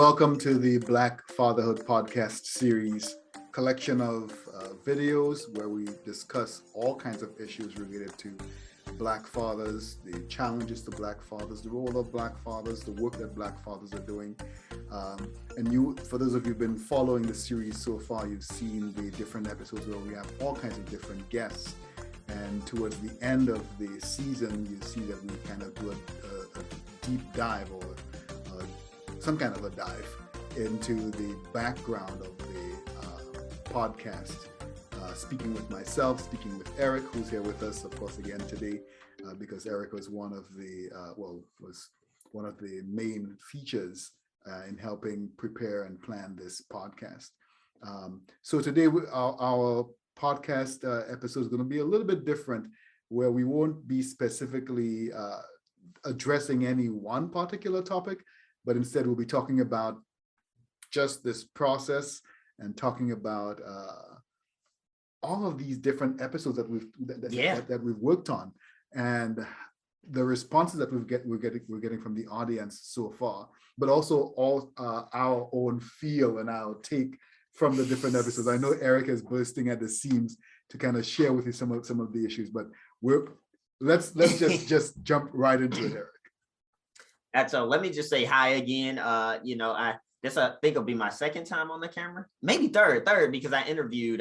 Welcome to the Black Fatherhood Podcast series, collection of videos where we discuss all kinds of issues related to Black fathers, the challenges to Black fathers, the role of Black fathers, the work that Black fathers are doing. For those of you who've been following the series so far, you've seen the different episodes where we have all kinds of different guests. And towards the end of the season, you see that we kind of do a deep dive or some kind of a dive into the background of the podcast. Speaking with myself, speaking with Eric, who's here with us, of course, again today, because Eric was one of the main features in helping prepare and plan this podcast. So today, our podcast episode is going to be a little bit different, where we won't be specifically addressing any one particular topic, but instead we'll be talking about just this process and talking about all of these different episodes that we've worked on and the responses that we're getting from the audience so far, but also all our own feel and our take from the different episodes. I know Eric is bursting at the seams to kind of share with you some of the issues, but let's just jump right into it, Eric. So let me just say hi again. I think it'll be my second time on the camera, maybe third, because I interviewed.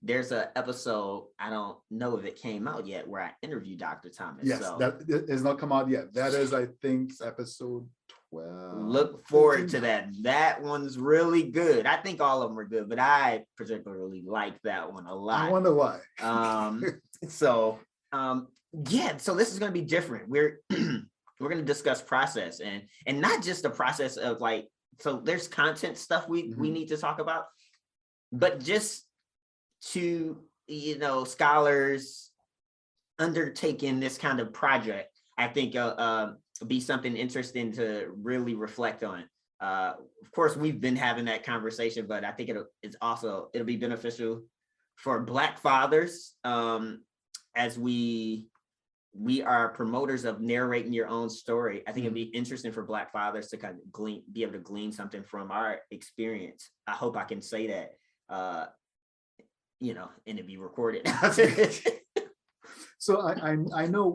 There's an episode, I don't know if it came out yet, where I interviewed Dr. Thomas. Yes, that has not come out yet. That is, I think, episode 12. Look forward to that. That one's really good. I think all of them are good, but I particularly like that one a lot. I wonder why. So this is going to be different. We're going to discuss process and not just the process of so there's content stuff we need to talk about, but just to, scholars undertaking this kind of project, I think be something interesting to really reflect on. Of course, we've been having that conversation, but I think it'll be beneficial for Black fathers, as we are promoters of narrating your own story. I think it'd be interesting for Black fathers to kind of be able to glean something from our experience. I hope I can say that, and it be recorded. So I know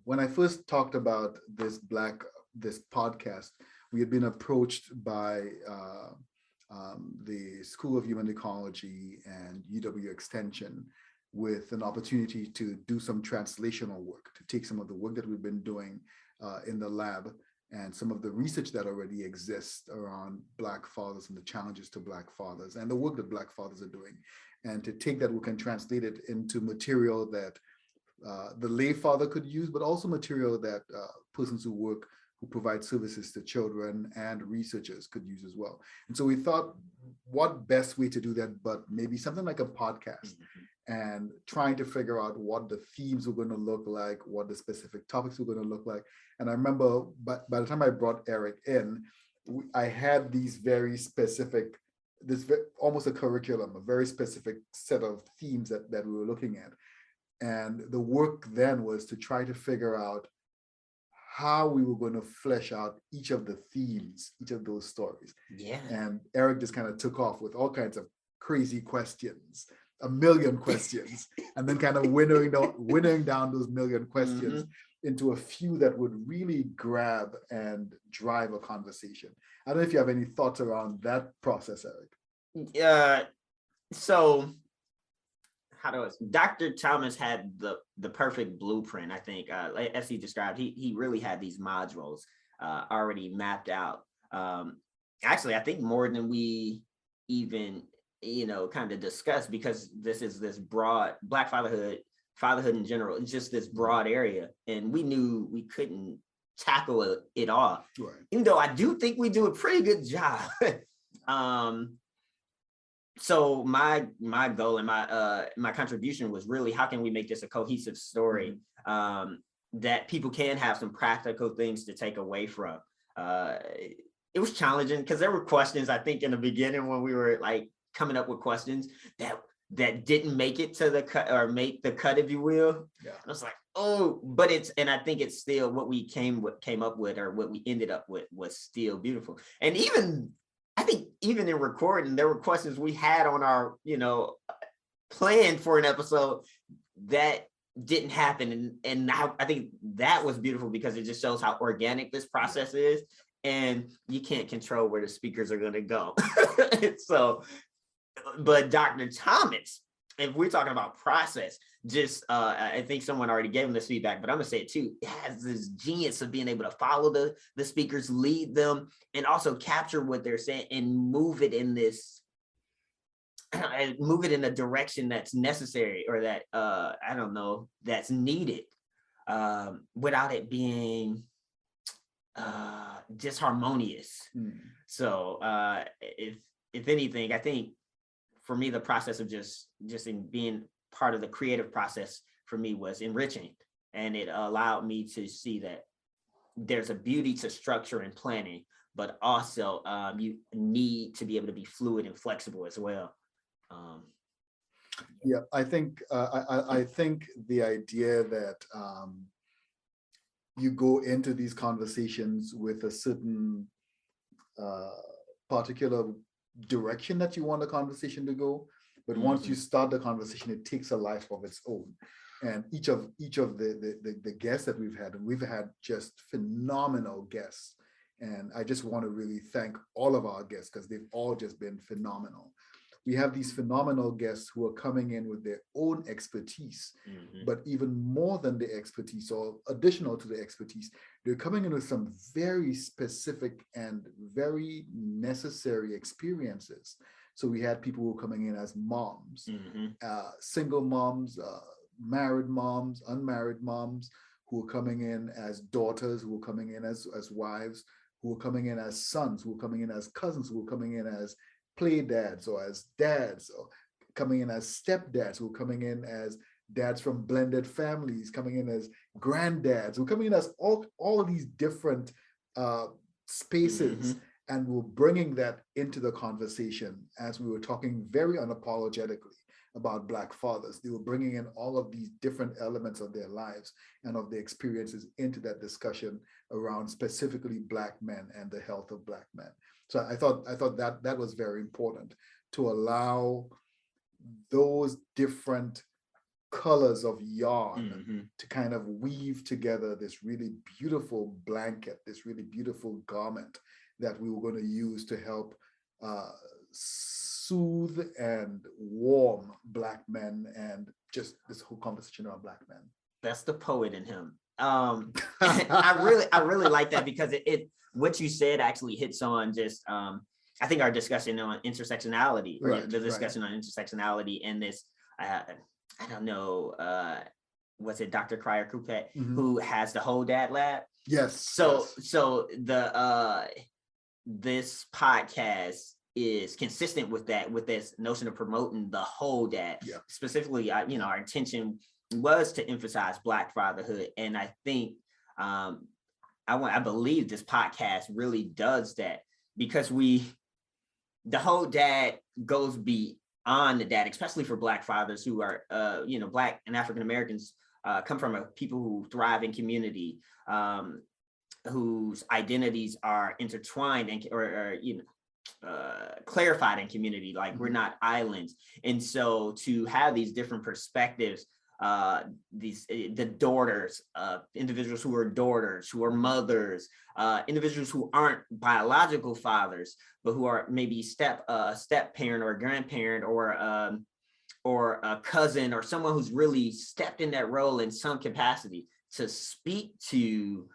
when I first talked about this podcast, we had been approached by the School of Human Ecology and UW Extension with an opportunity to do some translational work, to take some of the work that we've been doing in the lab and some of the research that already exists around Black fathers and the challenges to Black fathers and the work that Black fathers are doing, and to take that work and translate it into material that the lay father could use, but also material that persons who provide services to children and researchers could use as well. And so we thought, what best way to do that but maybe something like a podcast, and trying to figure out what the themes were going to look like, what the specific topics were going to look like. And I remember by the time I brought Eric in, I had these very specific, almost a curriculum, a very specific set of themes that we were looking at. And the work then was to try to figure out how we were going to flesh out each of the themes, each of those stories. Yeah. And Eric just kind of took off with all kinds of crazy questions, a million questions, and then kind of winnowing down those million questions into a few that would really grab and drive a conversation. I don't know if you have any thoughts around that process, Eric. So Dr. Thomas had the perfect blueprint, I think, as he described. He really had these modules already mapped out. Actually, I think more than we even kind of discussed, because this is this broad Black fatherhood in general, it's just this broad area, and we knew we couldn't tackle it all, right. Even though I do think we do a pretty good job. So my goal and my contribution was really, how can we make this a cohesive story that people can have some practical things to take away from? It was challenging because there were questions, I think, in the beginning when we were coming up with questions that that didn't make it to the cut or make the cut, if you will. Yeah. And I was like, oh, but I think it's still what we came up with, or what we ended up with, was still beautiful. And I think even in recording, there were questions we had on our, plan for an episode that didn't happen. And I think that was beautiful, because it just shows how organic this process is, and you can't control where the speakers are going to go. So, but Dr. Thomas, if we're talking about process, I think someone already gave him this feedback, but I'm gonna say it too. It has this genius of being able to follow the speakers, lead them, and also capture what they're saying and move it in a direction that's necessary, or that that's needed, without it being disharmonious. So if anything, I think for me, the process of just in being part of the creative process for me was enriching, and it allowed me to see that there's a beauty to structure and planning, but also you need to be able to be fluid and flexible as well. Yeah, I think the idea that you go into these conversations with a certain particular direction that you want the conversation to go, but once you start the conversation, it takes a life of its own. And each of the guests that we've had, and we've had just phenomenal guests, and I just want to really thank all of our guests, because they've all just been phenomenal. We have these phenomenal guests who are coming in with their own expertise, but even more than the expertise, or additional to the expertise, they're coming in with some very specific and very necessary experiences. So we had people who were coming in as moms, single moms, married moms, unmarried moms, who were coming in as daughters, who were coming in as wives, who were coming in as sons, who were coming in as cousins, who were coming in as play dads, or as dads, or coming in as stepdads, who are coming in as dads from blended families, coming in as granddads, who are coming in as all of these different spaces. And we're bringing that into the conversation, as we were talking very unapologetically about Black fathers. They were bringing in all of these different elements of their lives and of their experiences into that discussion around specifically Black men and the health of Black men. So I thought that was very important, to allow those different colors of yarn to kind of weave together this really beautiful blanket, this really beautiful garment that we were going to use to help soothe and warm Black men, and just this whole conversation around Black men. That's the poet in him. I really like that, because it what you said actually hits on just I think our discussion on intersectionality, or the discussion on intersectionality, and this I don't know, was it Dr. Cryer Coupet, who has the Whole Dad Lab? Yes. So the this podcast is consistent with that, with this notion of promoting the whole dad. Specifically, our intention was to emphasize Black fatherhood, and I think I believe this podcast really does that, because the whole dad goes beyond the dad, especially for Black fathers who are Black and African Americans, come from a people who thrive in community, whose identities are intertwined and clarified in community. Like, we're not islands. And so to have these different perspectives, the daughters, individuals who are daughters, who are mothers, individuals who aren't biological fathers, but who are maybe step parent or a grandparent, or a cousin, or someone who's really stepped in that role in some capacity, to speak to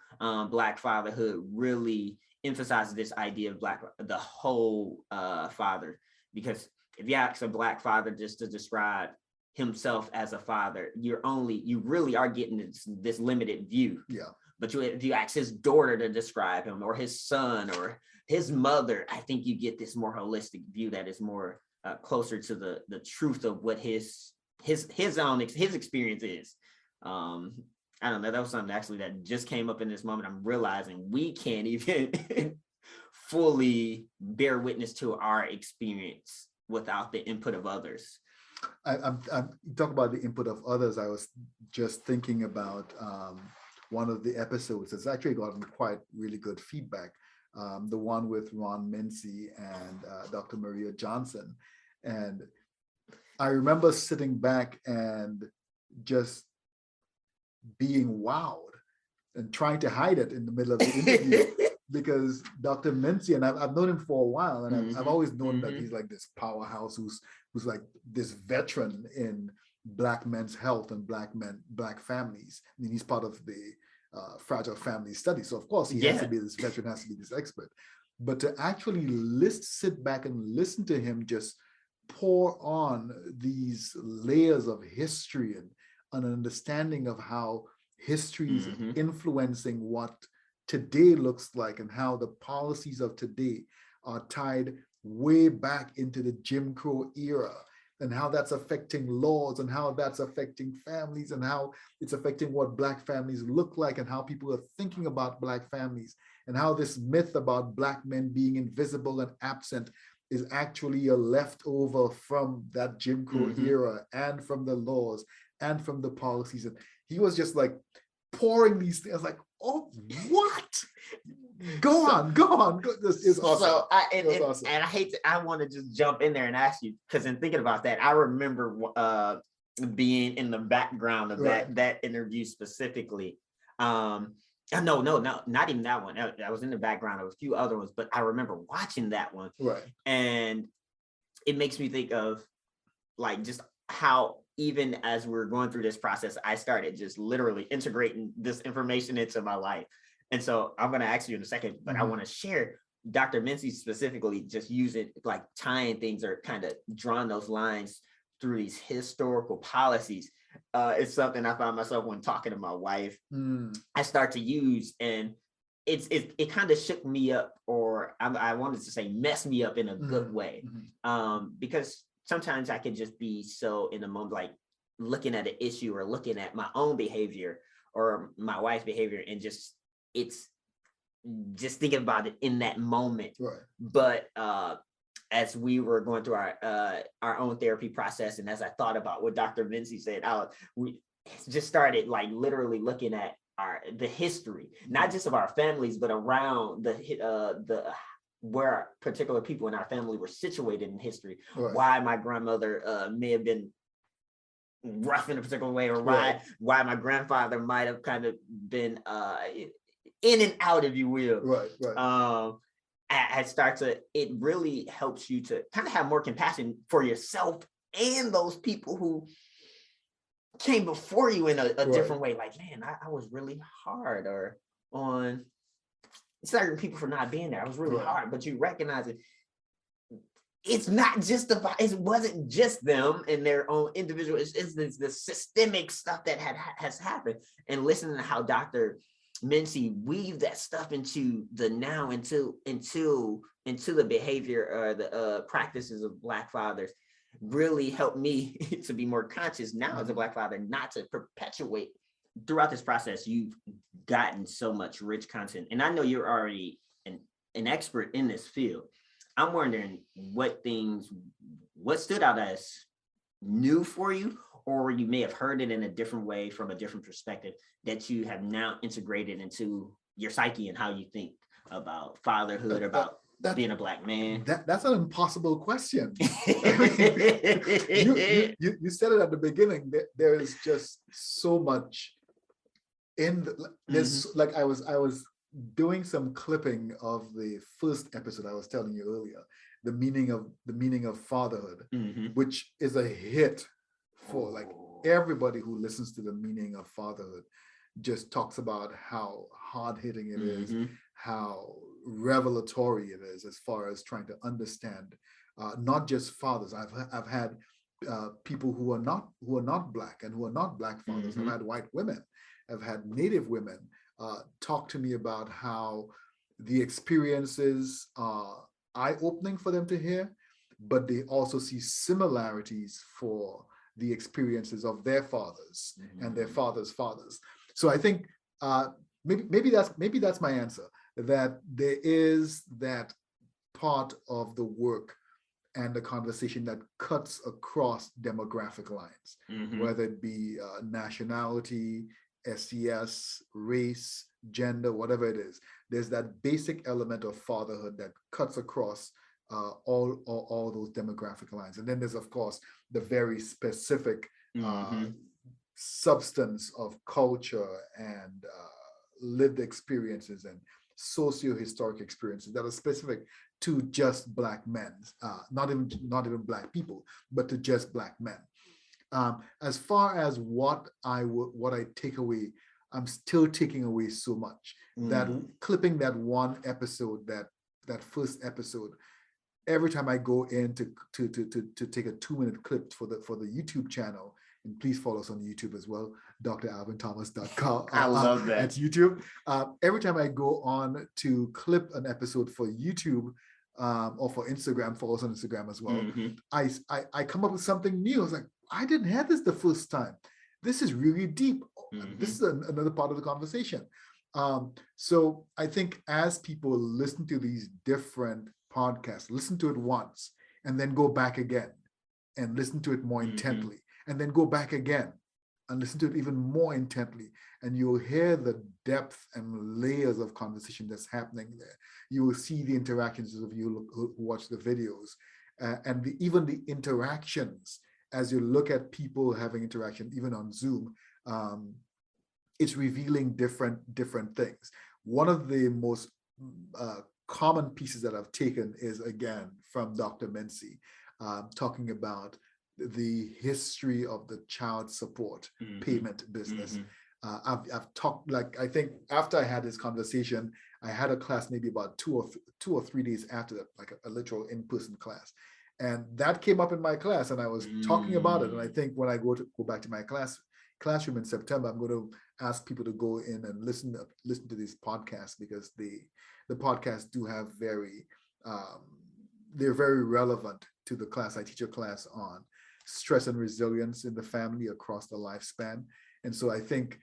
Black fatherhood really emphasizes this idea of the whole father. Because if you ask a Black father just to describe himself as a father, you really are getting this limited view. But if you ask his daughter to describe him, or his son, or his mother, I think you get this more holistic view that is more closer to the truth of what his experience is. I don't know, that was something actually that just came up in this moment. I'm realizing we can't even fully bear witness to our experience without the input of others. I'm talking about the input of others. I was just thinking about one of the episodes that's actually gotten quite really good feedback. The one with Ron Mincy and Dr. Maria Johnson. And I remember sitting back and just being wowed and trying to hide it in the middle of the interview because Dr. Mincy, and I've known him for a while, and I've always known that he's like this powerhouse who's like this veteran in Black men's health and Black families. I mean, he's part of the Fragile Family Study. So of course he has to be this veteran, has to be this expert. But to actually sit back and listen to him just pour on these layers of history and an understanding of how history is influencing what today looks like and how the policies of today are tied way back into the Jim Crow era and how that's affecting laws and how that's affecting families and how it's affecting what Black families look like and how people are thinking about Black families and how this myth about Black men being invisible and absent is actually a leftover from that Jim Crow era and from the laws and from the policies. And he was just like pouring these things like, oh, what? Go on. This is awesome. So awesome. And I want to just jump in there and ask you, because in thinking about that, I remember being in the background of that interview specifically. No, not even that one. I was in the background of a few other ones, but I remember watching that one. Right. And it makes me think of like just how even as we're going through this process, I started just literally integrating this information into my life. And so I'm going to ask you in a second, but I want to share Dr. Mincy specifically just using like tying things or kind of drawing those lines through these historical policies. It's something I find myself when talking to my wife, I start to use, and it kind of shook me up, or I wanted to say mess me up in a good way, because sometimes I could just be so in the moment, like looking at an issue or looking at my own behavior or my wife's behavior, and it's just thinking about it in that moment. Right. But as we were going through our own therapy process, and as I thought about what Dr. Mincy said, we just started like literally looking at the history, not just of our families, but around the where particular people in our family were situated in history. Right. Why my grandmother may have been rough in a particular way, or why my grandfather might have kind of been in and out, if you will. Right. It really helps you to kind of have more compassion for yourself and those people who came before you in a different way. Like, man, I was really hard on certain people for not being there. I was really hard, but you recognize it. It's not just it wasn't just them and their own individual. It's the systemic stuff that has happened. And listening to how Dr. Mincy weave that stuff into the now, into the behavior or the practices of Black fathers really helped me to be more conscious now as a Black father, not to perpetuate throughout this process. You've gotten so much rich content, and I know you're already an expert in this field. I'm wondering what stood out as new for you, or you may have heard it in a different way from a different perspective that you have now integrated into your psyche and how you think about fatherhood, about being a Black man. That's an impossible question. You said it at the beginning. There is just so much in there's like I was doing some clipping of the first episode I was telling you earlier, the meaning of fatherhood, which is a hit for like everybody who listens to the meaning of fatherhood. Just talks about how hard-hitting it is, how revelatory it is as far as trying to understand not just fathers. I've had people who are not Black and who are not Black fathers. I've had white women, I've had Native women talk to me about how the experiences are eye-opening for them to hear, but they also see similarities for the experiences of their fathers and their fathers' fathers. So I think maybe that's my answer, that there is that part of the work and a conversation that cuts across demographic lines, whether it be nationality, SES, race, gender, whatever it is. There's that basic element of fatherhood that cuts across all those demographic lines. And then there's, of course, the very specific substance of culture and lived experiences and socio-historic experiences that are specific to just Black men, not even Black people, but to just Black men. As far as what I take away, I'm still taking away so much. That clipping that one episode, that first episode, every time I go in to take a 2-minute clip for the YouTube channel, and please follow us on YouTube as well, dralvinthomas.com. I love that. That's YouTube. Every time I go on to clip an episode for YouTube or for Instagram, follow us on Instagram as well, I come up with something new. I was like, I didn't have this the first time. This is really deep. This is another part of the conversation. So I think as people listen to these different podcasts, listen to it once and then go back again and listen to it more intently, and then go back again and listen to it even more intently, and you'll hear the depth and layers of conversation that's happening there. You will see the interactions of you who watch the videos, and even the interactions as you look at people having interaction, even on Zoom. It's revealing different things. One of the most common pieces that I've taken is, again, from Dr. Mency, talking about the history of the child support payment business. I've talked, like, I think after I had this conversation, I had a class maybe about 2 or 3 days after that, like a literal in-person class. And that came up in my class, and I was talking about it. And I think when I go back to my classroom in September, I'm going to ask people to go in and listen to these podcasts, because the podcasts do have they're very relevant to the class. I teach a class on stress and resilience in the family across the lifespan. And so I think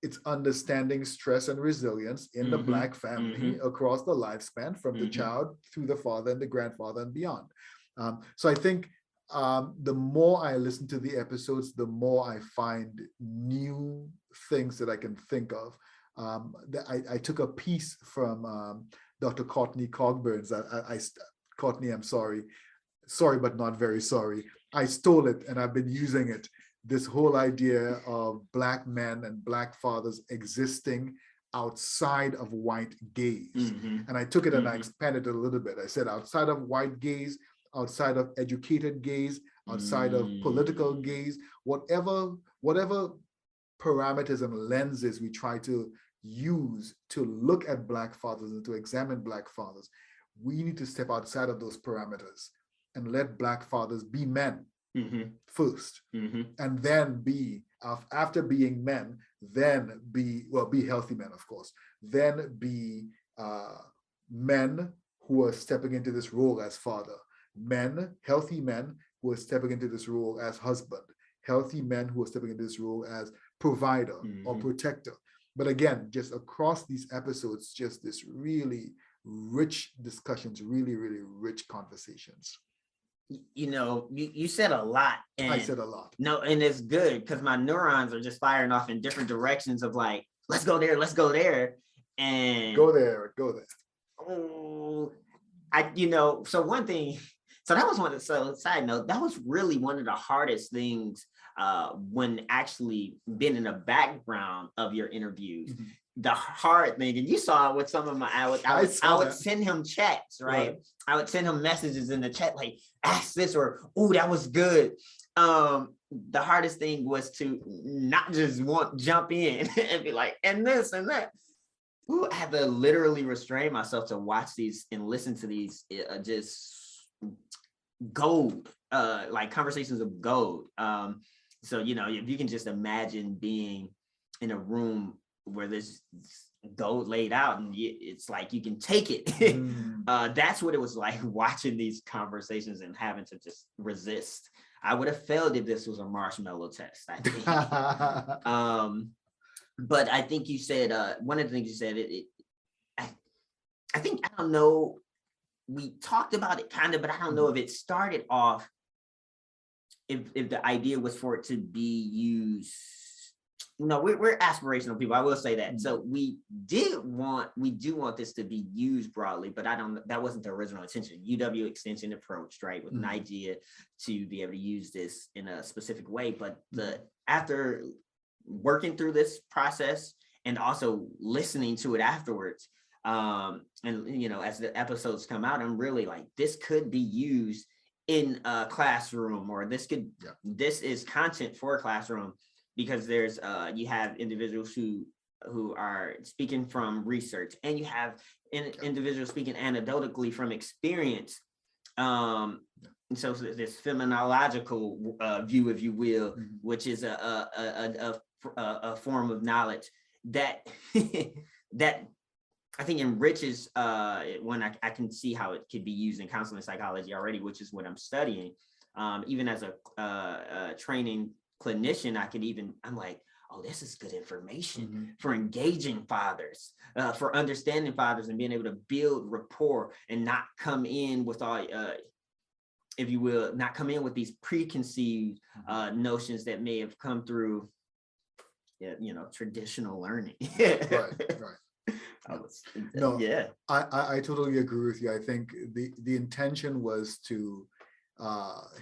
it's understanding stress and resilience in the Black family across the lifespan, from the child through the father and the grandfather and beyond. So I think the more I listen to the episodes, the more I find new things that I can think of. I took a piece from Dr. Courtney Cogburns. Courtney, I'm sorry, but not very sorry. I stole it and I've been using it. This whole idea of Black men and Black fathers existing outside of white gaze. And I took it and I expanded it a little bit. I said outside of white gaze, outside of educated gaze, outside of political gaze, whatever parameters and lenses we try to use to look at Black fathers and to examine Black fathers, we need to step outside of those parameters and let Black fathers be men first, and then after being men, then be healthy men, of course, then be men who are stepping into this role as father, healthy men who are stepping into this role as husband, healthy men who are stepping into this role as provider or protector. But again, just across these episodes, just this really rich discussions, really, really rich conversations. You know, you said a lot. And I said a lot. No, and it's good because my neurons are just firing off in different directions of like, let's go there, and go there. Oh, so one thing. So that was side note, that was really one of the hardest things when actually being in the background of your interviews. The hard thing, and you saw it with some of my, I would send him chats, right? I would send him messages in the chat, like, ask this, or, oh, that was good. The hardest thing was to not just jump in and be like, and this and that. Ooh, I had to literally restrain myself to watch these and listen to these just gold, like conversations of gold. So, if you can just imagine being in a room where there's gold laid out and it's like you can take it. That's what it was like watching these conversations and having to just resist. I would have failed if this was a marshmallow test, I think. But I think you said, one of the things you said, I don't know we talked about it kind of, but I don't know if it started off, if the idea was for it to be used. No, we're aspirational people. I will say that. So we do want this to be used broadly, but that wasn't the original intention. UW Extension approached, right, with an idea to be able to use this in a specific way. But after working through this process and also listening to it afterwards, and as the episodes come out, I'm really like, this could be used in a classroom, or this is content for a classroom, because there's you have individuals who are speaking from research, and you have individuals speaking anecdotally from experience. And so this phenomenological view, if you will, which is a form of knowledge that that I think enriches when I can see how it could be used in counseling psychology already, which is what I'm studying. Even as a training clinician, I'm like, oh, this is good information for engaging fathers, for understanding fathers, and being able to build rapport and not come in with all, if you will, not come in with these preconceived notions that may have come through, traditional learning. Right. I totally agree with you. I think the intention was to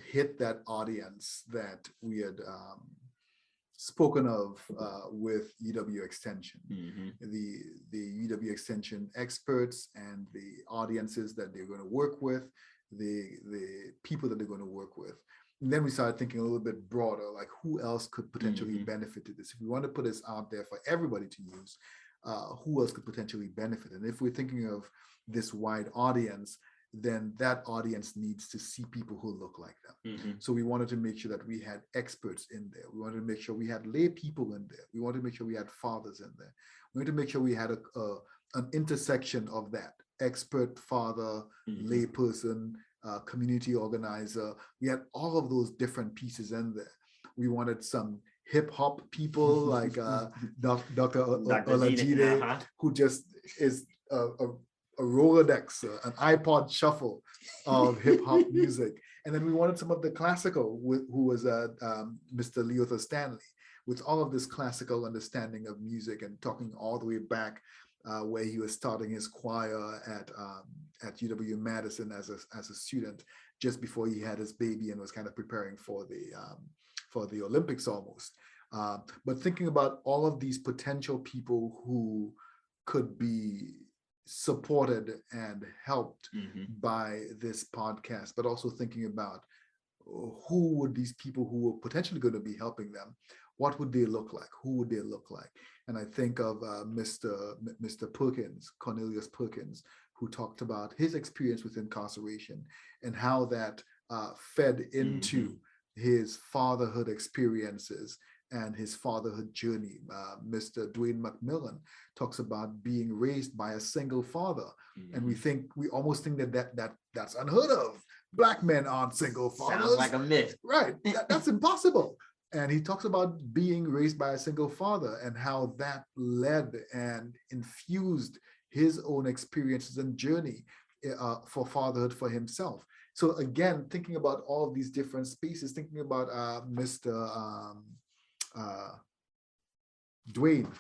hit that audience that we had spoken of with UW Extension, the UW Extension experts and the audiences that they're going to work with, the people that they're going to work with. And then we started thinking a little bit broader, like who else could potentially benefit to this? If we want to put this out there for everybody to use, who else could potentially benefit? And if we're thinking of this wide audience, then that audience needs to see people who look like them. So we wanted to make sure that we had experts in there. We wanted to make sure we had lay people in there. We wanted to make sure we had fathers in there. We wanted to make sure we had an intersection of that: expert, father, lay person, community organizer. We had all of those different pieces in there. We wanted some hip hop people like Dr. Olajide, who just is a Rolodex, an iPod shuffle of hip hop music. And then we wanted some of the classical, who was Mr. Leotha Stanley, with all of this classical understanding of music, and talking all the way back where he was starting his choir at UW-Madison as a student, just before he had his baby and was kind of preparing for the Olympics almost. But thinking about all of these potential people who could be supported and helped by this podcast, but also thinking about who would these people who were potentially going to be helping them, what would they look like? Who would they look like? And I think of Mr. Perkins, Cornelius Perkins, who talked about his experience with incarceration and how that fed into his fatherhood experiences and his fatherhood journey. Mr. Dwayne McMillan talks about being raised by a single father. And we almost think that's unheard of. Black men aren't single fathers. Sounds like a myth. Right, that's impossible. And he talks about being raised by a single father and how that led and infused his own experiences and journey for fatherhood for himself. So again, thinking about all of these different spaces, thinking about Mr. Dwayne.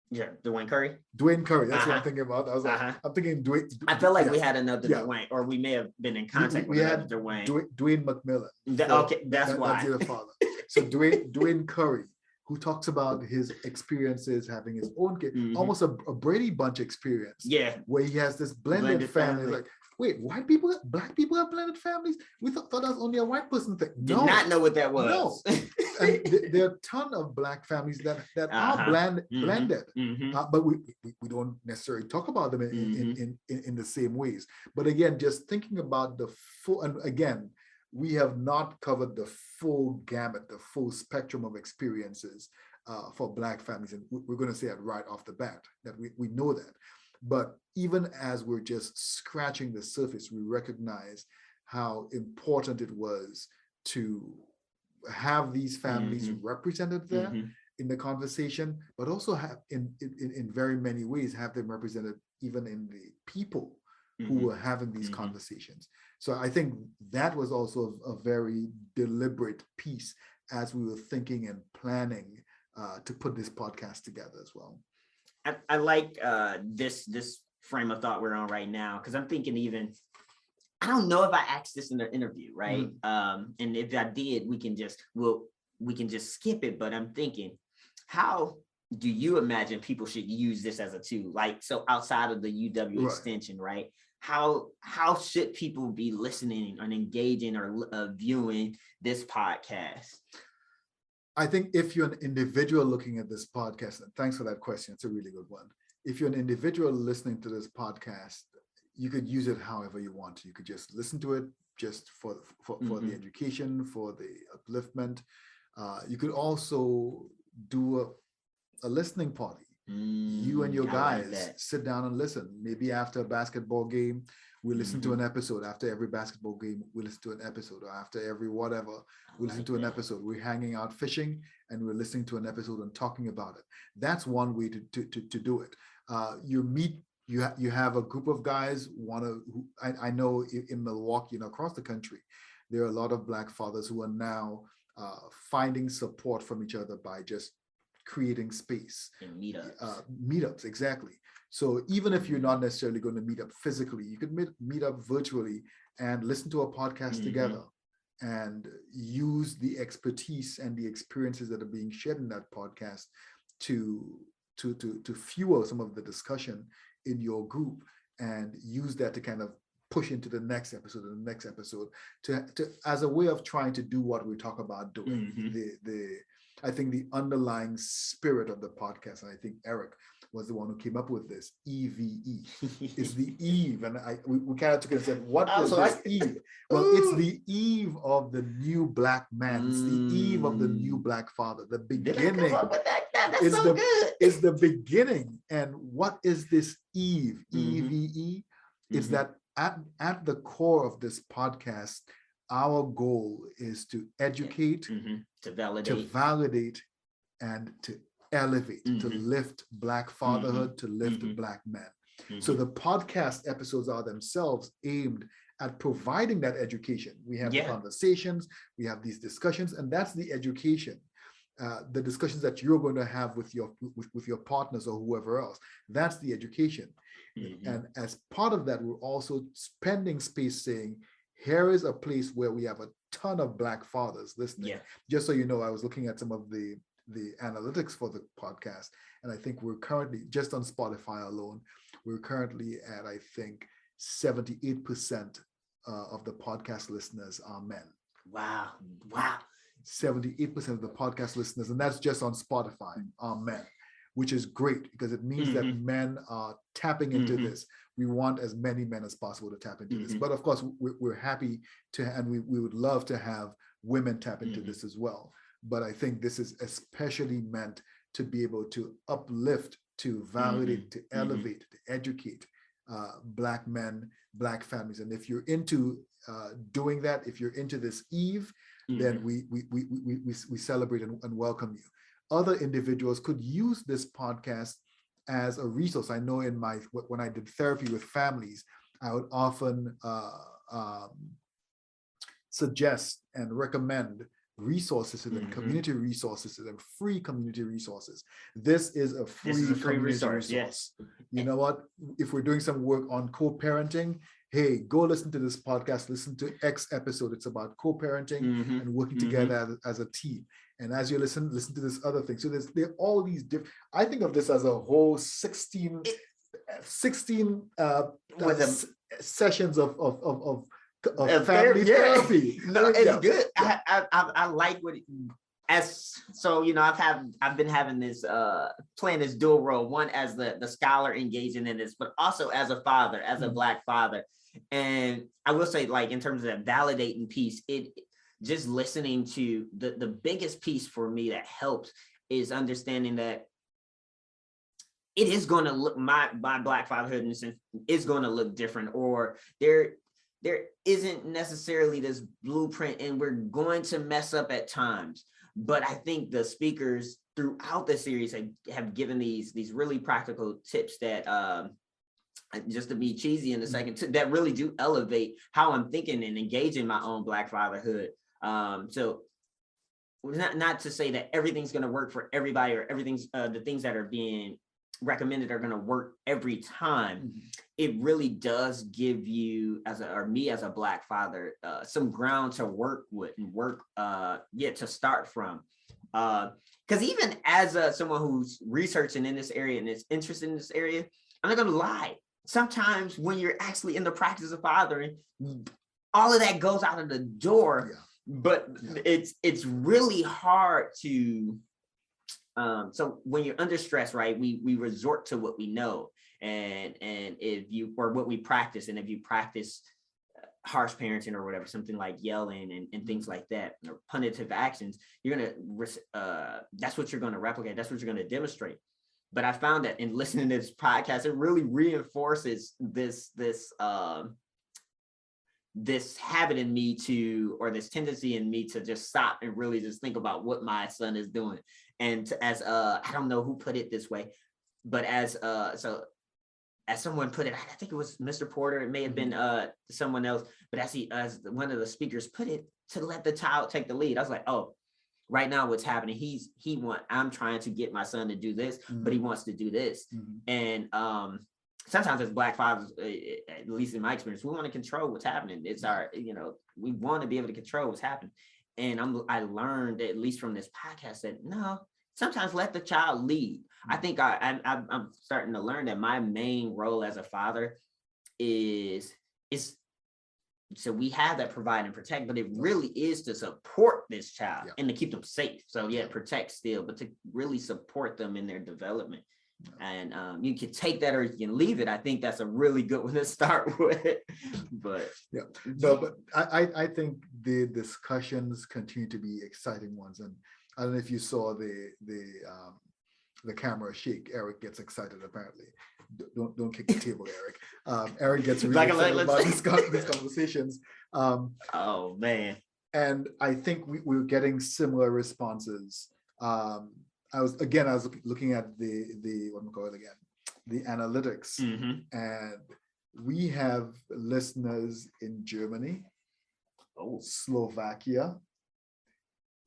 Yeah, Dwayne Curry. Dwayne Curry, that's what I'm thinking about. I was like, I'm thinking Dwayne. I feel like we had another Dwayne, or we may have been in contact with another Dwayne. Dwayne McMillan. Okay, that's why. That's your father. So Dwayne Curry, who talks about his experiences having his own kid, almost a Brady Bunch experience. Yeah. Where he has this blended family. Like, wait, black people have blended families? We thought that was only a white person thing. Did not know what that was. No. And there are a ton of black families that are blended, but we don't necessarily talk about them in the same ways. But again, just thinking about the full, and again, we have not covered the full gamut, the full spectrum of experiences for Black families. And we're going to say it right off the bat, that we know that. But even as we're just scratching the surface, we recognize how important it was to have these families represented there in the conversation, but also have in very many ways have them represented even in the people who were having these conversations. So I think that was also a very deliberate piece as we were thinking and planning to put this podcast together as well. I like this frame of thought we're on right now, because I'm thinking even, I don't know if I asked this in the interview, right? And if I did, we can just skip it. But I'm thinking, how do you imagine people should use this as a tool? Like, so outside of the UW extension, right? How should people be listening and engaging or viewing this podcast? I think if you're an individual looking at this podcast, and thanks for that question, it's a really good one. If you're an individual listening to this podcast, you could use it however you want. You could just listen to it just for the education, for the upliftment. You could also do a listening party. You and your guys sit down and listen. Maybe after a basketball game, we listen to an episode. After every basketball game, we listen to an episode. Or after every whatever, we listen to an episode. We're hanging out fishing and we're listening to an episode and talking about it. That's one way to do it. You have a group of guys. I know in Milwaukee and across the country, there are a lot of Black fathers who are now finding support from each other by just creating space. And meetups. Meetups, exactly. So even if you're not necessarily going to meet up physically, you could meet up virtually and listen to a podcast together and use the expertise and the experiences that are being shared in that podcast to fuel some of the discussion in your group, and use that to kind of push into the next episode and the next episode to as a way of trying to do what we talk about doing. I think the underlying spirit of the podcast, and I think Eric was the one who came up with this, EVE. It's the eve, and we kind of took it and said, what is this eve? Well, it's the eve of the new Black man. It's the eve of the new Black father. The beginning is the beginning. And what is this eve? EVE? It's that at the core of this podcast, our goal is to educate, to validate, and to elevate, to lift Black fatherhood, to lift Black men. So the podcast episodes are themselves aimed at providing that education. We have the conversations, we have these discussions, and that's the education. The discussions that you're going to have with your partners or whoever else, that's the education. And as part of that, we're also spending space saying, here is a place where we have a ton of Black fathers listening. Just so you know, I was looking at some of the analytics for the podcast, and I think we're currently, just on Spotify alone, we're currently at, I think, 78% of the podcast listeners are men. Wow. 78% of the podcast listeners, and that's just on Spotify, are men, which is great because it means that men are tapping into this. We want as many men as possible to tap into this. But of course, we're happy to, and we would love to have women tap into this as well. But I think this is especially meant to be able to uplift, to validate, to elevate, to educate Black men, Black families. And if you're into doing that, if you're into this eve, then we celebrate and welcome you. Other individuals could use this podcast as a resource. I know when I did therapy with families, I would often suggest and recommend resources to them, community resources to them, free community resources. This is a free resource. Yes. You know what? If we're doing some work on co-parenting, hey, go listen to this podcast, listen to X episode. It's about co-parenting and working together as a team. And as you listen to this other thing. So there are all these different, I think of this as a whole 16 sessions of family therapy. No, it's good. I like what I've been having this playing this dual role, one as the scholar engaging in this, but also as a father, as a Black father. And I will say, like, in terms of that validating piece, it just listening to the biggest piece for me that helps is understanding that it is going to look, my Black fatherhood in a sense is going to look different, or there isn't necessarily this blueprint, and we're going to mess up at times. But I think the speakers throughout the series have given these really practical tips that just to be cheesy in a second, that really do elevate how I'm thinking and engaging my own Black fatherhood. So not to say that everything's going to work for everybody, or everything's the things that are being recommended are going to work every time. It really does give you me as a Black father some ground to work with and to start from. Because even as someone who's researching in this area and is interested in this area, I'm not going to lie. Sometimes when you're actually in the practice of fathering, all of that goes out of the door. Yeah. But it's really hard to. So when you're under stress, right, we resort to what we know, and what we practice, and if you practice harsh parenting or whatever, something like yelling and things like that, or punitive actions, you're gonna that's what you're gonna replicate. That's what you're gonna demonstrate. But I found that in listening to this podcast, it really reinforces this habit in me or this tendency in me to just stop and really just think about what my son is doing. And I don't know who put it this way, but as someone put it, I think it was Mr. Porter, it may have been someone else, but as one of the speakers put it, to let the child take the lead. I was like, oh, right now what's happening, I'm trying to get my son to do this, but he wants to do this. And sometimes as Black fathers, at least in my experience, we want to control what's happening. It's we want to be able to control what's happening. And I learned, at least from this podcast, that no, sometimes let the child lead. I think I'm starting to learn that my main role as a father is so we have that provide and protect, but it really is to support this child and to keep them safe. So protect still, but to really support them in their development. And you can take that or you can leave it. I think that's a really good one to start with. But I think the discussions continue to be exciting ones. And I don't know if you saw the camera shake. Eric gets excited apparently. Don't kick the table, Eric. Eric gets really excited about these conversations. Oh man! And I think we're getting similar responses. I was looking at the what do we call it again? The analytics, and we have listeners in Germany, Slovakia.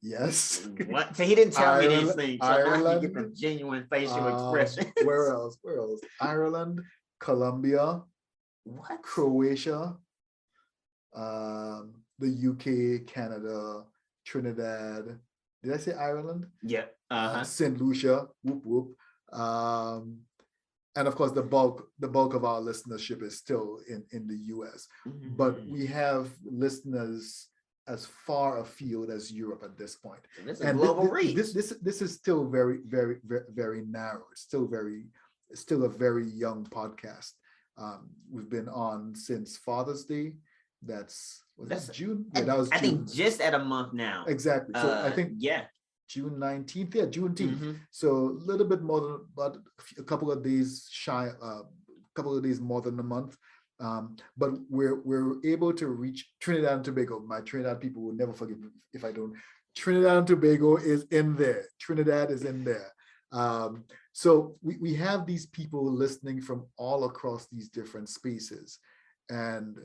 Yes. What? So he didn't tell me these things. So Ireland, now you get the genuine facial expression. Where else? Ireland, Colombia, Croatia, the UK, Canada, Trinidad. Did I say Ireland? Yeah. St. Lucia, whoop whoop. And of course, the bulk of our listenership is still in the US. But we have listeners as far afield as Europe at this point. So this is a global reach. This is still very, very, very, very narrow. It's still a very young podcast. We've been on since Father's Day. That's June? Yeah, that was June. I think just at a month now. Exactly. So I think June 19th. Yeah, Juneteenth. So a little bit more than about a couple of days shy, couple of days more than a month. But we're able to reach Trinidad and Tobago. My Trinidad people will never forgive me if I don't. Trinidad and Tobago is in there. Trinidad is in there. So we have these people listening from all across these different spaces. And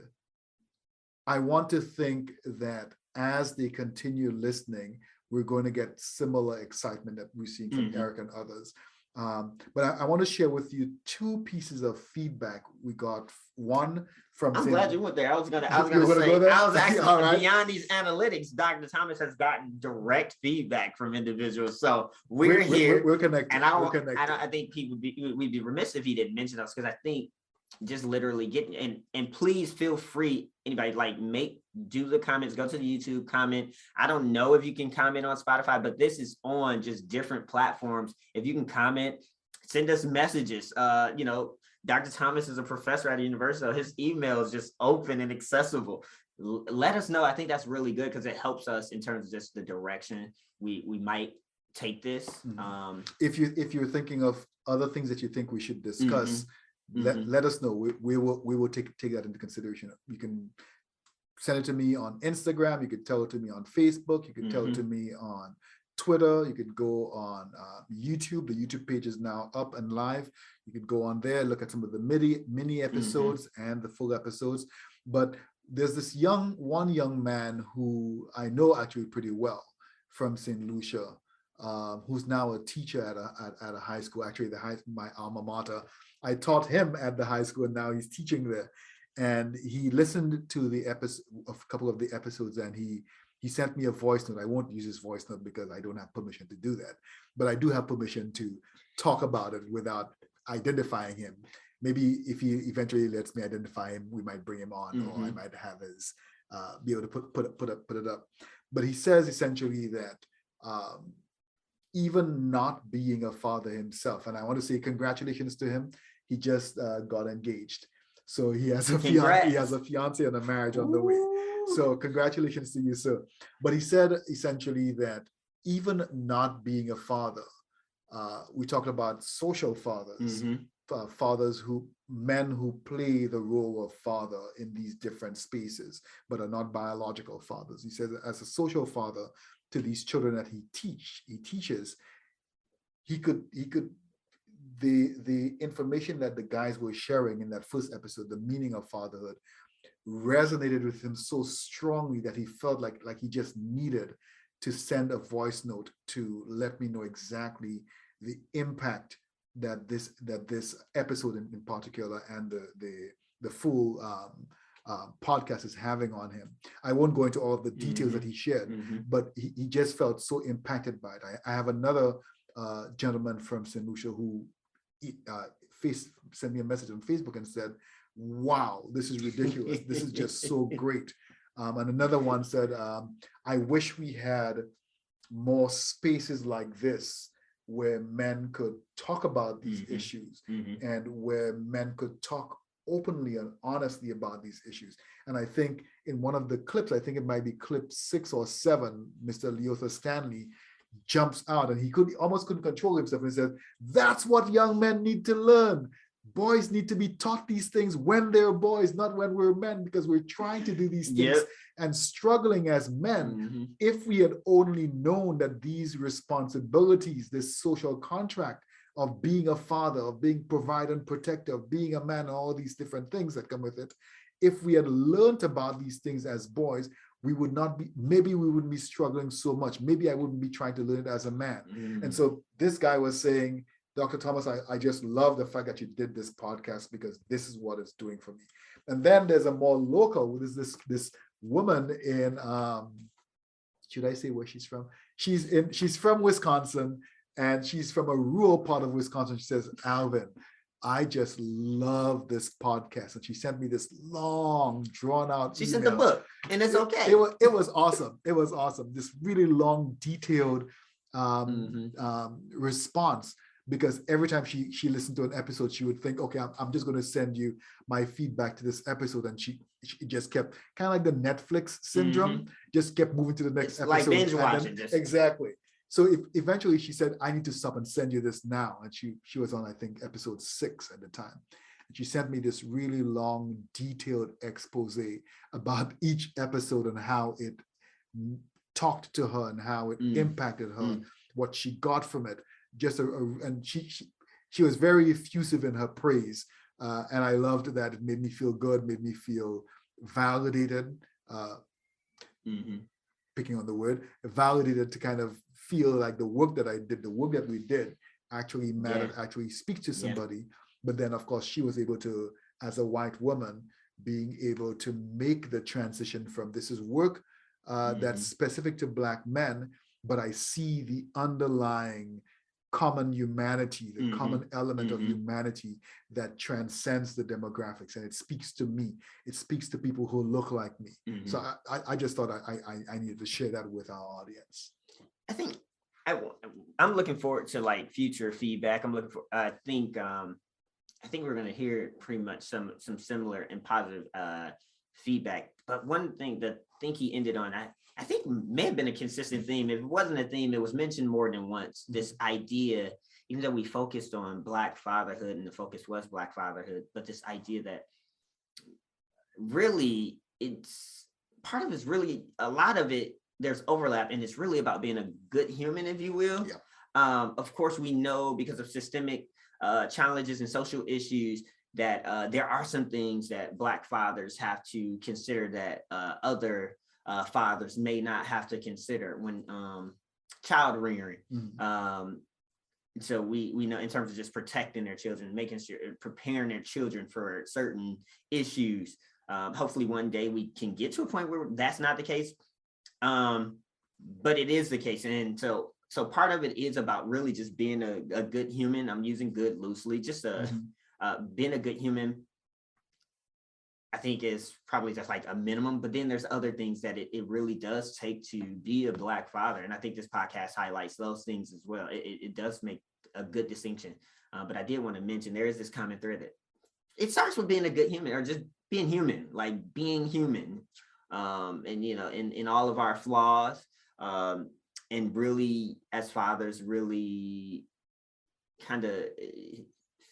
I want to think that as they continue listening, we're going to get similar excitement that we've seen from Eric and others. But I want to share with you two pieces of feedback we got. One from. I'm glad you went there. I was gonna say, I was actually beyond these analytics. Dr. Thomas has gotten direct feedback from individuals, so we're here. We're connected. And I think we'd be remiss if he didn't mention us, because I think just literally getting and please feel free, anybody, do the comments, go to the YouTube, comment. I don't know if you can comment on Spotify, but this is on just different platforms. If you can comment, send us messages. Dr. Thomas is a professor at a university, so his email is just open and accessible. Let us know. I think that's really good because it helps us in terms of just the direction we might take this. If you're thinking of other things that you think we should discuss, let us know. We will take that into consideration. You can send it to me on Instagram. You could tell it to me on Facebook. You could tell it to me on Twitter. You could go on YouTube. The YouTube page is now up and live. You could go on there, look at some of the mini episodes and the full episodes. But there's this one young man who I know actually pretty well from St. Lucia, who's now a teacher at a high school, actually my alma mater. I taught him at the high school, and now he's teaching there. And he listened to the episode, a couple of the episodes, and he sent me a voice note. I won't use his voice note because I don't have permission to do that, but I do have permission to talk about it without identifying him. Maybe if he eventually lets me identify him, we might bring him on, or I might have his be able to put it up. But he says essentially that even not being a father himself, and I want to say congratulations to him. He just got engaged, so he has a fiance and a marriage on the way. So congratulations to you, sir. But he said essentially that even not being a father, we talked about social fathers, men who play the role of father in these different spaces, but are not biological fathers. He says as a social father to these children that he teaches, he could the information that the guys were sharing in that first episode, the meaning of fatherhood, resonated with him so strongly that he felt like he just needed to send a voice note to let me know exactly the impact that this episode in particular and the full podcast is having on him. I won't go into all of the details that he shared, but he just felt so impacted by it. I have another gentleman from St. Lucia who sent me a message on Facebook and said, wow, this is ridiculous. This is just so great. And another one said, I wish we had more spaces like this where men could talk about these issues and where men could talk openly and honestly about these issues. And I think in one of the clips, I think it might be clip 6 or 7, Mr. Leotha Stanley jumps out and he almost couldn't control himself and said, that's what young men need to learn. Boys need to be taught these things when they're boys, not when we're men, because we're trying to do these things and struggling as men. If we had only known that these responsibilities, this social contract of being a father, of being provider and protector, of being a man, all these different things that come with it, if we had learned about these things as boys, we wouldn't be struggling so much. Maybe I wouldn't be trying to learn it as a man. And so this guy was saying, Dr. Thomas, I just love the fact that you did this podcast because this is what it's doing for me. And then there's a more local, there's this woman in, should I say where she's from? She's from Wisconsin, and she's from a rural part of Wisconsin. She says, Alvin, I just love this podcast. And she sent me this long, drawn out She email. sent the book, and it's okay. It was awesome. It was awesome. This really long, detailed response. Because every time she listened to an episode, she would think, okay, I'm just going to send you my feedback to this episode. And she just kept kind of like the Netflix syndrome, just kept moving to the next episode. Like binge watching. Exactly. So eventually she said, I need to stop and send you this now. And she was on, I think, episode 6 at the time. And she sent me this really long, detailed expose about each episode and how it talked to her and how it impacted her, what she got from it. And she was very effusive in her praise, and I loved that. It made me feel good, made me feel validated, picking on the word, validated, to kind of feel like the work that I did, the work that we did actually mattered, actually speak to somebody. But then of course she was able to, as a white woman, being able to make the transition from this is work that's specific to Black men, but I see the underlying common humanity, the common element of humanity that transcends the demographics, and it speaks to me. It speaks to people who look like me. So I just thought I needed to share that with our audience. I think I'm looking forward to like future feedback. I think we're going to hear pretty much some similar and positive feedback. But one thing that I think he ended on, I think may have been a consistent theme. If it wasn't a theme, it was mentioned more than once. This idea, even though we focused on Black fatherhood and the focus was Black fatherhood, but this idea that really a lot of it there's overlap, and it's really about being a good human, if you will. Yeah. Of course, we know because of systemic challenges and social issues that there are some things that Black fathers have to consider that other fathers may not have to consider when child rearing. So we know in terms of just protecting their children, making sure, preparing their children for certain issues. Hopefully one day we can get to a point where that's not the case. But it is the case. And so part of it is about really just being a good human. I'm using good loosely, just being a good human, I think is probably just like a minimum, but then there's other things that it really does take to be a Black father. And I think this podcast highlights those things as well. It does make a good distinction. But I did want to mention, there is this common thread that it starts with being a good human, or just being human, like being human. And, you know, in all of our flaws, and really as fathers, really kind of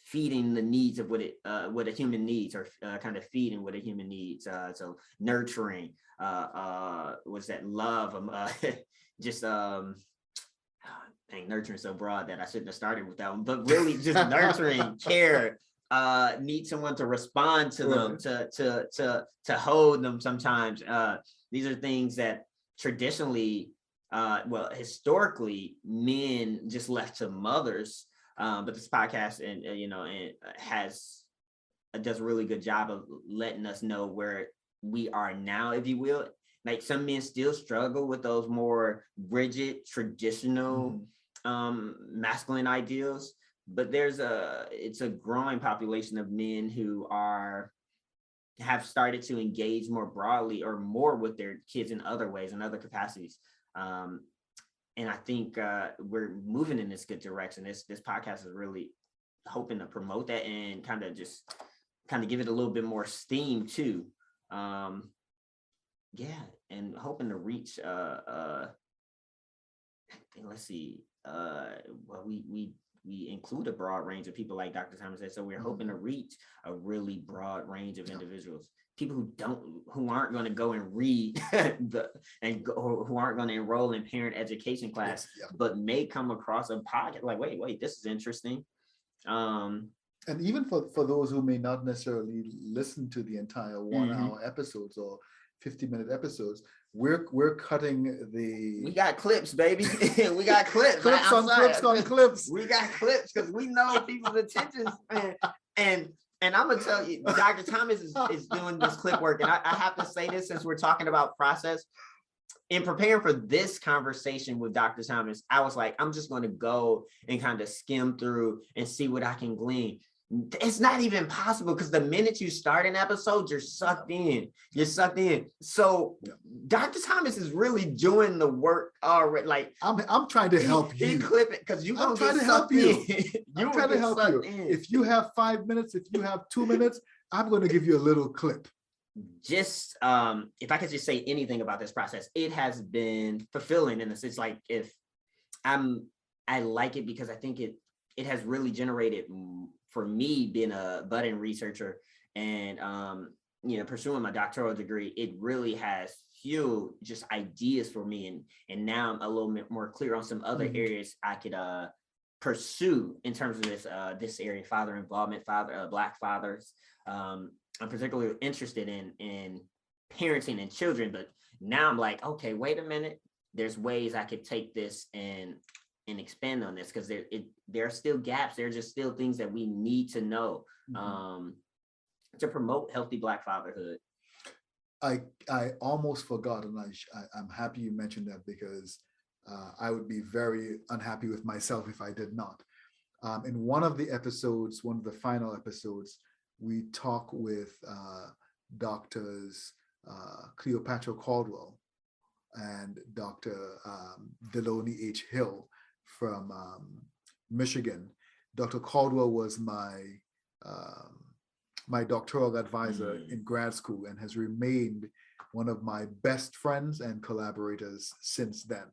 feeding the needs of what a human needs, or kind of feeding what a human needs. So nurturing, was that love, nurturing so broad that I shouldn't have started with that one, but really just nurturing, care, need someone to respond to them, to hold them sometimes. These are things that traditionally, historically, men just left to mothers. But this podcast does a really good job of letting us know where we are now, if you will. Like, some men still struggle with those more rigid, traditional masculine ideals, but it's a growing population of men who have started to engage more broadly or more with their kids in other ways, in other capacities. And I think we're moving in this good direction. This podcast is really hoping to promote that and kind of give it a little bit more steam too. And hoping to reach. Let's see. We include a broad range of people, like Dr. Thomas said. So we're hoping to reach a really broad range of individuals. People who aren't going to go and read or who aren't going to enroll in parent education class, but may come across a podcast like, wait, this is interesting. And even for those who may not necessarily listen to the entire 1 hour episodes or 50-minute episodes, we're cutting we got clips, baby. We got clips. clips on clips. We got clips because we know people's attention span. And I'm gonna tell you, Dr. Thomas is doing this clip work. And I have to say this, since we're talking about process. In preparing for this conversation with Dr. Thomas, I was like, I'm just going to go and kind of skim through and see what I can glean. It's not even possible, because the minute you start an episode, you're sucked in. So Dr. Thomas is really doing the work already. Like, I'm trying to help you. Clip it, because I'm trying to help you. I'm trying to help you. If you have 5 minutes, if you have 2 minutes, I'm going to give you a little clip. Just if I could just say anything about this process, it has been fulfilling in the sense, like, I like it because I think it has really generated, for me, being a budding researcher and pursuing my doctoral degree, it really has fueled just ideas for me, and now I'm a little bit more clear on some other areas I could pursue in terms of this area, father involvement, Black fathers. I'm particularly interested in parenting and children, but now I'm like, okay, wait a minute. There's ways I could take this and expand on this, because there are still gaps. There are just still things that we need to know to promote healthy Black fatherhood. I almost forgot, and I'm happy you mentioned that, because I would be very unhappy with myself if I did not. In one of the final episodes, we talk with Doctors Cleopatra Caldwell and Dr. Deloney H. Hill from Michigan. Dr. Caldwell was my doctoral advisor in grad school and has remained one of my best friends and collaborators since then.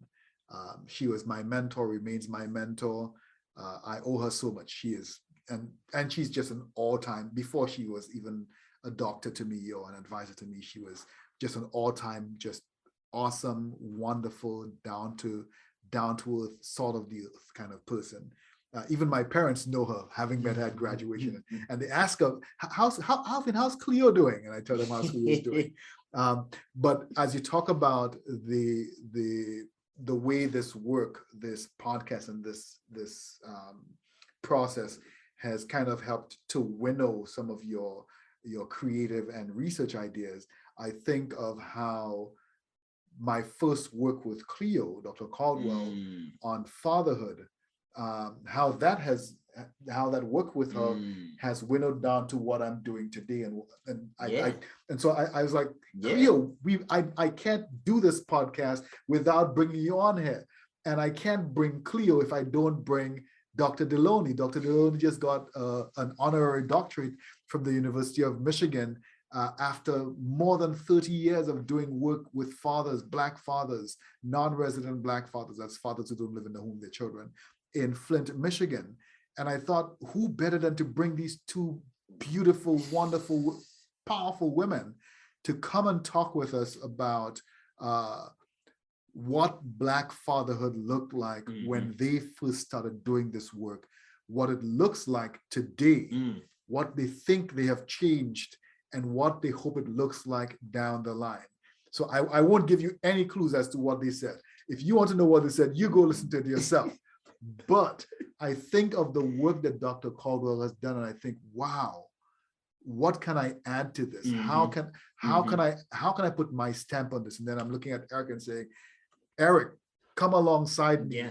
She was my mentor, remains my mentor. I owe her so much. She is, and she's just an all-time, before she was even a doctor to me or an advisor to me, she was just an all-time just awesome, wonderful, down to earth, salt of the earth kind of person. Even my parents know her, having met her at graduation, and they ask her, how's Cleo doing? And I tell them how Cleo is doing. But as you talk about the way this work, this podcast, and this process has kind of helped to winnow some of your creative and research ideas, I think of how my first work with Cleo, Dr. Caldwell, on fatherhood, how that work with her has winnowed down to what I'm doing today, so I was like, Cleo, I can't do this podcast without bringing you on here, and I can't bring Cleo if I don't bring Dr. Deloney. Dr. Deloney just got an honorary doctorate from the University of Michigan after more than 30 years of doing work with fathers, Black fathers, non-resident Black fathers, that's fathers who don't live in the home, their children, in Flint, Michigan. And I thought, who better than to bring these two beautiful, wonderful, powerful women to come and talk with us about what Black fatherhood looked like when they first started doing this work, what it looks like today, what they think they have changed, and what they hope it looks like down the line. So I won't give you any clues as to what they said. If you want to know what they said, you go listen to it yourself. But I think of the work that Dr. Caldwell has done, and I think, wow, what can I add to this? How can I put my stamp on this? And then I'm looking at Eric and saying, Eric, come alongside me. Yeah.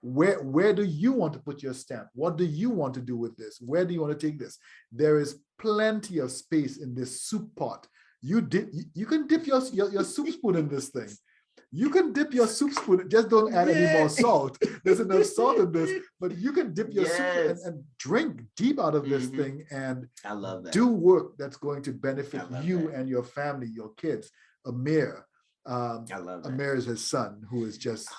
Where do you want to put your stamp? What do you want to do with this? Where do you want to take this? There is plenty of space in this soup pot. You can dip your soup spoon in this thing. You can dip your soup spoon, just don't add any more salt. There's enough salt in this, but you can dip your soup and drink deep out of this thing, and I love that. Do work that's going to benefit you and your family, your kids. Amir, I love that. Amir is his son, who is just,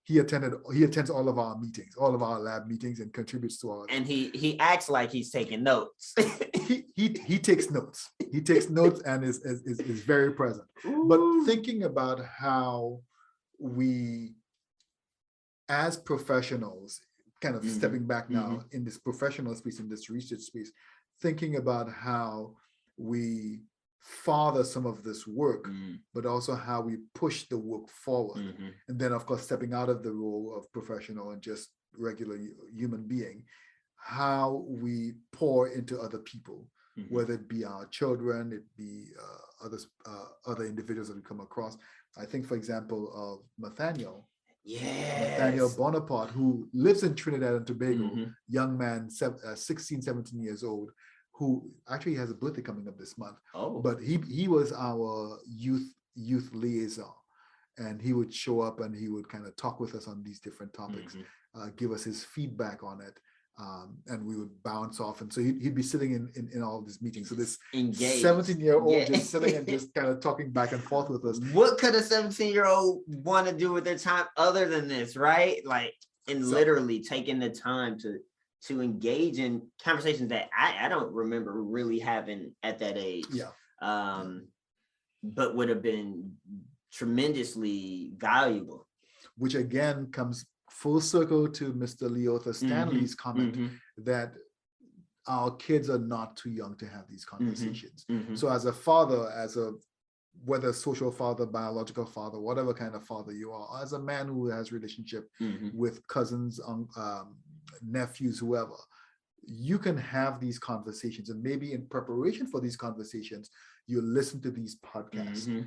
he attends all of our meetings, all of our lab meetings, and contributes to our. And he acts like he's taking notes. he takes notes. He takes notes and is very present. Ooh. But thinking about how we, as professionals, kind of stepping back now in this professional space, in this research space, thinking about how we father some of this work, but also how we push the work forward. And then, of course, stepping out of the role of professional and just regular human being, how we pour into other people, whether it be our children, it be other individuals that we come across. I think, for example, of Nathaniel Bonaparte, who lives in Trinidad and Tobago, young man, 16, 17 years old, who actually has a birthday coming up this month. Oh. But he was our youth liaison, and he would show up and he would kind of talk with us on these different topics, give us his feedback on it, and we would bounce off. And so he'd be sitting in all of these meetings. So this 17-year-old just sitting and just kind of talking back and forth with us. What could a 17-year-old want to do with their time other than this, right? Like, and literally taking the time to engage in conversations that I don't remember really having at that age, but would have been tremendously valuable. Which again comes full circle to Mr. Leotha Stanley's comment that our kids are not too young to have these conversations. So as a father, whether social father, biological father, whatever kind of father you are, as a man who has relationship with cousins, nephews, whoever, you can have these conversations, and maybe in preparation for these conversations, you listen to these podcasts,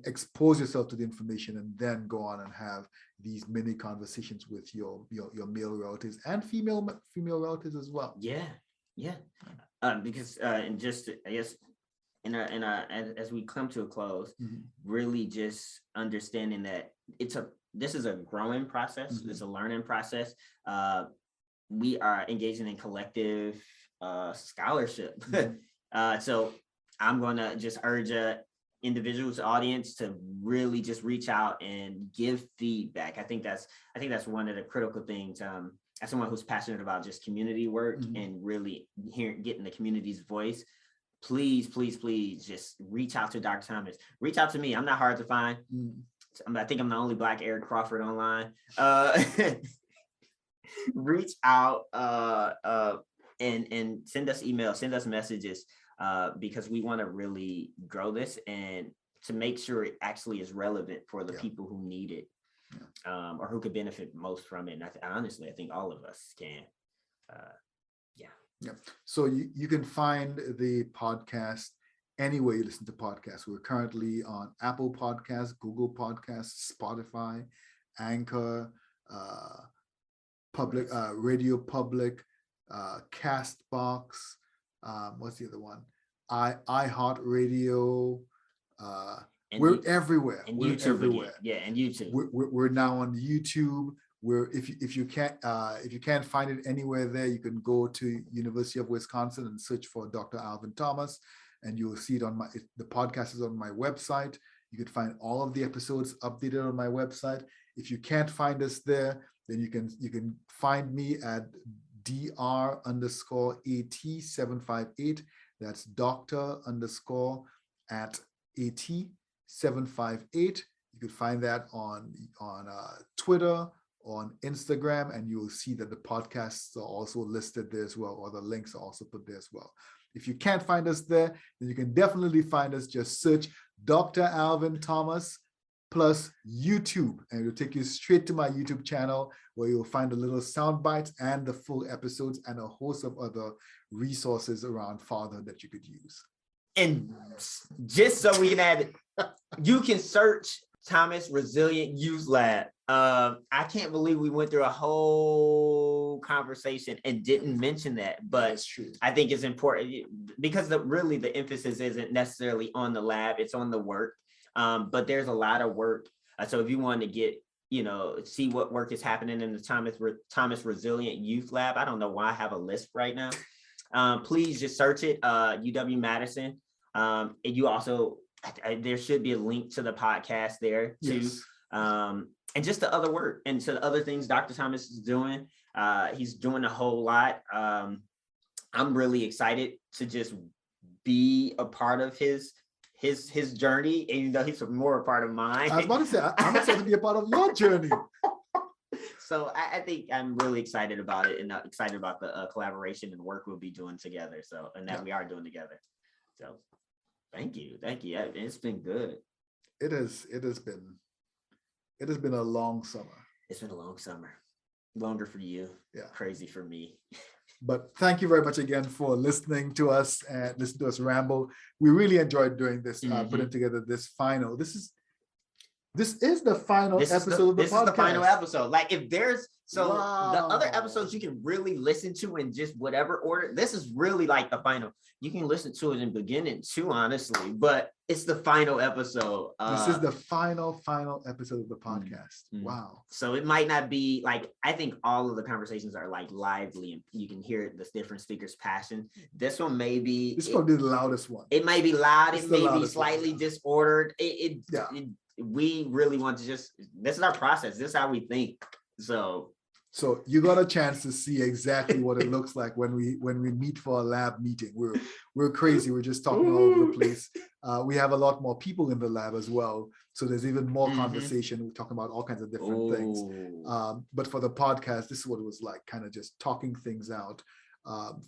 expose yourself to the information, and then go on and have these mini conversations with your male relatives and female relatives as well. Because and just, I guess, as we come to a close, really just understanding that this is a growing process, it's a learning process. We are engaging in collective scholarship. So I'm going to just urge individuals, audience, to really just reach out and give feedback. I think that's one of the critical things. As someone who's passionate about just community work and really getting the community's voice, please, please, please just reach out to Dr. Thomas. Reach out to me. I'm not hard to find. I think I'm the only Black Eric Crawford online. Reach out and send us emails, send us messages, because we want to really grow this and to make sure it actually is relevant for the people who need it, or who could benefit most from it. And honestly, I think all of us can. Yeah. So you can find the podcast anywhere you listen to podcasts. We're currently on Apple Podcasts, Google Podcasts, Spotify, Anchor, Public Radio Public, Castbox. What's the other one? iHeartRadio. We're everywhere. And we're YouTube everywhere. Again. Yeah, and YouTube. We're now on YouTube. If you can't find it anywhere there, you can go to University of Wisconsin and search for Dr. Alvin Thomas, and you will see it on the podcast is on my website. You can find all of the episodes updated on my website. If you can't find us there, then you can find me at Dr_AT758. That's Dr_@AT758. You can find that on Twitter, on Instagram, and you will see that the podcasts are also listed there as well, or the links are also put there as well. If you can't find us there, then you can definitely find us. Just search Dr. Alvin Thomas plus YouTube, and it'll take you straight to my YouTube channel, where you'll find the little sound bites and the full episodes and a host of other resources around fatherhood that you could use. And just so we can add it, you can search Thomas Resilient Youth Lab. I can't believe we went through a whole conversation and didn't mention that, but That's true. I think it's important because really the emphasis isn't necessarily on the lab, it's on the work. But there's a lot of work. So if you want to get, see what work is happening in the Thomas Resilient Youth Lab, I don't know why I have a list right now. Please just search it, UW-Madison. And you also, there should be a link to the podcast there too. Yes. And just the other work and to the other things Dr. Thomas is doing. He's doing a whole lot. I'm really excited to just be a part of his journey, and he's more a part of mine. I was about to say, I'm excited to be a part of your journey. So I think I'm really excited about it, and excited about the collaboration and work we'll be doing together. So, and that we are doing together. So thank you. It's been good. It has been a long summer. It's been a long summer. Longer for you. Yeah. Crazy for me. But thank you very much again for listening to us and listening to us ramble. We really enjoyed doing this, putting together this final. This is the final episode of the podcast. This is the final episode. Like if there's the other episodes you can really listen to in just whatever order. This is really like the final. You can listen to it in beginning too, honestly, but it's the final episode. This is the final episode of the podcast. Wow. So it might not be like, I think all of the conversations are like lively and you can hear the different speakers' passion. This one may be. This is probably the loudest one. It may be loud. It may be slightly disordered. We really want to this is our process. This is how we think. So you got a chance to see exactly what it looks like when we meet for a lab meeting. We're crazy. We're just talking all over the place. We have a lot more people in the lab as well. So there's even more conversation. We're talking about all kinds of different things. But for the podcast, this is what it was like, kind of just talking things out,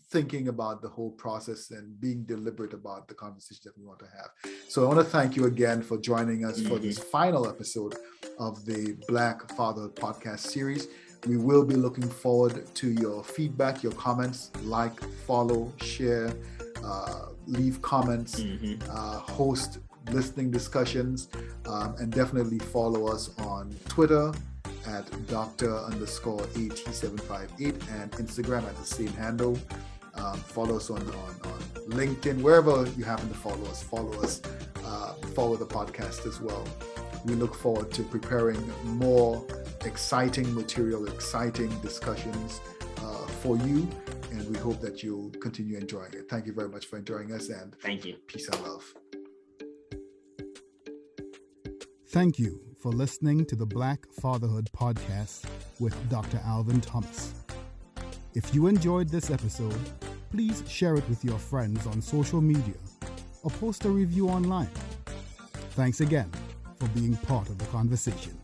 thinking about the whole process and being deliberate about the conversation that we want to have. So I want to thank you again for joining us for this final episode of the Black Fatherhood Podcast series. We will be looking forward to your feedback, your comments, like, follow, share, leave comments, host listening discussions, and definitely follow us on Twitter at Dr_AT758 and Instagram at the same handle. Follow us on LinkedIn, wherever you happen to follow us, follow the podcast as well. We look forward to preparing more exciting material, exciting discussions for you, and we hope that you'll continue enjoying it. Thank you very much for enjoying us, and thank you. Peace and love. Thank you for listening to the Black Fatherhood Podcast with Dr. Alvin Thomas. If you enjoyed this episode, please share it with your friends on social media or post a review online. Thanks again for being part of the conversation.